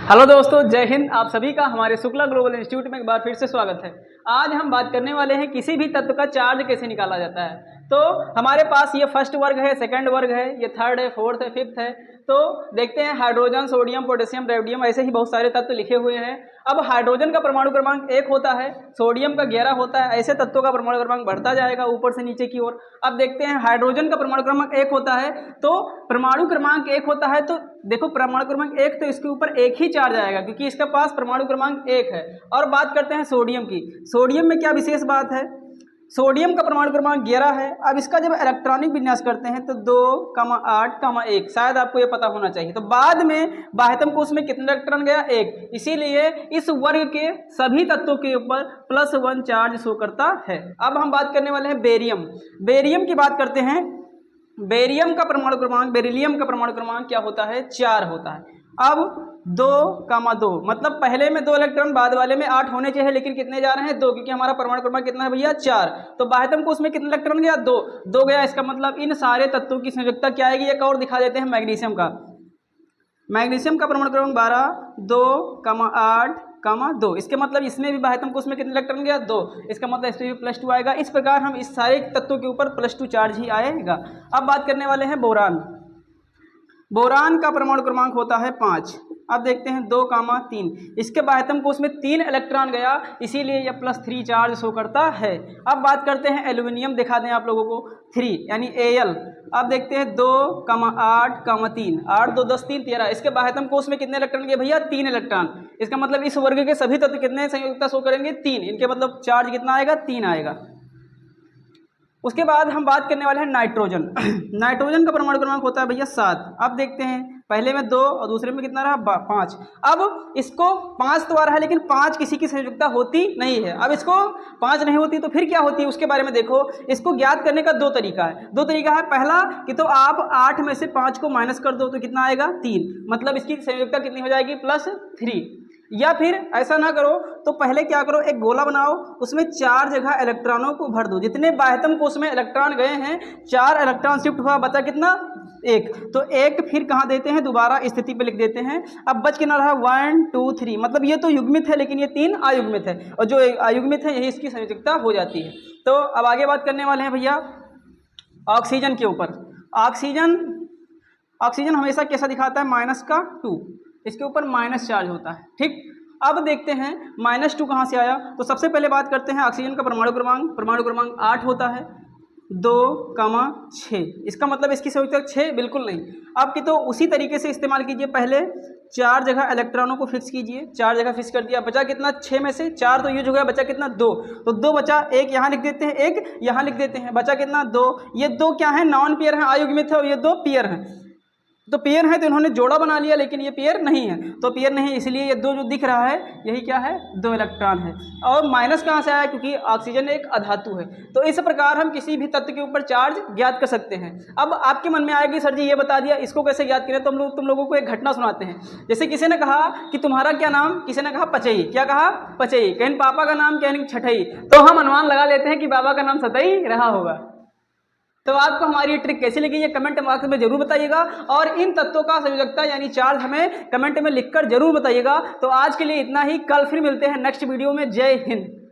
Hello दोस्तों, जय हिंद। आप सभी का हमारे शुक्ला ग्लोबल इंस्टीट्यूट में एक बार फिर से स्वागत है। आज हम बात करने वाले हैं किसी भी तत्व का चार्ज कैसे निकाला जाता है। तो हमारे पास ये फर्स्ट वर्ग है, सेकंड वर्ग है, ये थर्ड है, फोर्थ है, फिफ्थ है। तो देखते हैं हाइड्रोजन, सोडियम, पोटेशियम, रेडियम, ऐसे ही बहुत सारे तत्व लिखे हुए हैं। अब हाइड्रोजन का परमाणु क्रमांक 1 होता है, सोडियम का 11 होता है। ऐसे तत्वों का परमाणु क्रमांक बढ़ता जाएगा ऊपर से नीचे की ओर। अब देखते हैं हाइड्रोजन का परमाणु क्रमांक 1 होता है, तो परमाणु क्रमांक 1 होता है तो देखो परमाणु क्रमांक 1 तो इसके ऊपर एक ही चार्ज आएगा क्योंकि इसके पास परमाणु क्रमांक 1 है। और बात करते हैं सोडियम की। सोडियम में क्या विशेष बात है, सोडियम का परमाणु क्रमांक 11 है। अब इसका जब इलेक्ट्रॉनिक विन्यास करते हैं तो 2,8,1 शायद आपको ये पता होना चाहिए। तो बाद में बाह्यतम कोश में कितने इलेक्ट्रॉन गया, 1। इसीलिए इस वर्ग के सभी तत्वों के ऊपर +1 चार्ज शो करता है। अब हम बात करने वाले हैं बेरियम। बेरियम की बात करते हैं। बेरियम का परमाणु क्रमांक, बेरिलियम का परमाणु क्रमांक क्या होता है, 4 होता है। अब 2,2 मतलब पहले में 2 इलेक्ट्रॉन, बाद वाले में 8 होने चाहिए, लेकिन कितने जा रहे हैं, 2, क्योंकि हमारा परमाणु क्रमांक कितना है भैया, 4। तो बाह्यतम कोश में कितने इलेक्ट्रॉन गया, 2 गया। इसका मतलब इन सारे तत्वों की संयोजकता क्या आएगी, एक और दिखा देते हैं मैग्नीशियम का। मैग्नीशियम का परमाणु क्रमांक 12, 2,8,2। इसके मतलब इसमें भी बाह्यतम कोश में कितने इलेक्ट्रॉन गया, 2। इसका मतलब इसमें भी +2 आएगा। इस प्रकार हम इस सारे तत्वों के ऊपर +2 चार्ज ही आएगा। अब बात करने वाले हैं बोरान। बोरान का परमाणु क्रमांक होता है 5। अब देखते हैं 2,3। इसके बाह्यतम कोश में 3 इलेक्ट्रॉन गया, इसीलिए यह +3 चार्ज शो करता है। अब बात करते हैं एल्यूमिनियम, दिखा दें आप लोगों को, 3 यानी Al। अब देखते हैं 2,8,3, 8 2 10 3 13। इसके बाह्यतम कोश में कितने इलेक्ट्रॉन गए भैया, 3 इलेक्ट्रॉन। इसका मतलब इस वर्ग के सभी तत्व कितने संयोजकता शो करेंगे, 3। इनके मतलब चार्ज कितना आएगा, 3 आएगा। उसके बाद हम बात करने वाले हैं नाइट्रोजन। नाइट्रोजन का परमाणु क्रमांक होता है भैया 7। अब देखते हैं पहले में 2 और दूसरे में कितना रहा, 5। अब इसको 5 तो आ रहा है, लेकिन 5 किसी की संयोजकता होती नहीं है। अब इसको 5 नहीं होती तो फिर क्या होती है, उसके बारे में देखो। इसको ज्ञात करने का 2 तरीका है। 2 तरीका है। पहला कि तो आप 8 में से 5 को माइनस कर दो तो कितना आएगा, 3। मतलब इसकी संयोजकता कितनी हो जाएगी, +3। या फिर ऐसा ना करो तो पहले क्या करो, एक गोला बनाओ, उसमें 4 जगह इलेक्ट्रॉनों को भर दो। जितने बाह्यतम कोश में इलेक्ट्रॉन गए हैं, 4 इलेक्ट्रॉन शिफ्ट हुआ, बचा कितना, 1। तो 1 फिर कहाँ देते हैं, दोबारा स्थिति पे लिख देते हैं। अब बच कितना रहा, 1 2 3। मतलब ये तो युग्मित है, लेकिन ये 3 अयुग्मित है, और जो अयुग्मित है यही इसकी संयोजकता हो जाती है। तो अब आगे बात करने वाले हैं भैया ऑक्सीजन के ऊपर। ऑक्सीजन हमेशा कैसा दिखाता है, -2। इसके ऊपर माइनस चार्ज होता है, ठीक। अब देखते हैं -2 कहाँ से आया। तो सबसे पहले बात करते हैं ऑक्सीजन का परमाणु क्रमांक 8 होता है, 2,6। इसका मतलब इसकी संयोजकता 6 बिल्कुल नहीं। अब की तो उसी तरीके से इस्तेमाल कीजिए। पहले 4 जगह इलेक्ट्रॉनों को फिक्स कीजिए, 4 जगह फिक्स कर दिया, बचा कितना, 6 में से 4 तो यूज हो गया, बचा कितना, 2। तो 2 बचा, 1 यहाँ लिख देते हैं, 1 यहाँ लिख देते हैं, बचा कितना, 2। ये 2 क्या है, नॉन पेयर है, अयुग्मित है, और ये 2 पेयर हैं। तो पेयर है तो इन्होंने जोड़ा बना लिया, लेकिन ये पेयर नहीं है। तो पेयर नहीं, इसलिए ये 2 जो दिख रहा है यही क्या है, 2 इलेक्ट्रॉन है। और माइनस कहाँ से आया, क्योंकि ऑक्सीजन एक अधातु है। तो इस प्रकार हम किसी भी तत्व के ऊपर चार्ज ज्ञात कर सकते हैं। अब आपके मन में आएगी, सर जी ये बता दिया, इसको कैसे ज्ञात करें। तो हम लोग तुम लोगों को एक घटना सुनाते हैं। जैसे किसी ने कहा कि तुम्हारा क्या नाम, किसी ने कहा पचई। क्या कहा, पचई। कहीं पापा का नाम, कहीं छठई। तो हम अनुमान लगा लेते हैं कि बाबा का नाम सतई रहा होगा। तो आपको हमारी ये ट्रिक कैसी लगी, ये कमेंट बॉक्स में जरूर बताइएगा। और इन तत्वों का संयोजकता यानी चार्ज हमें कमेंट में लिखकर जरूर बताइएगा। तो आज के लिए इतना ही, कल फिर मिलते हैं नेक्स्ट वीडियो में। जय हिंद।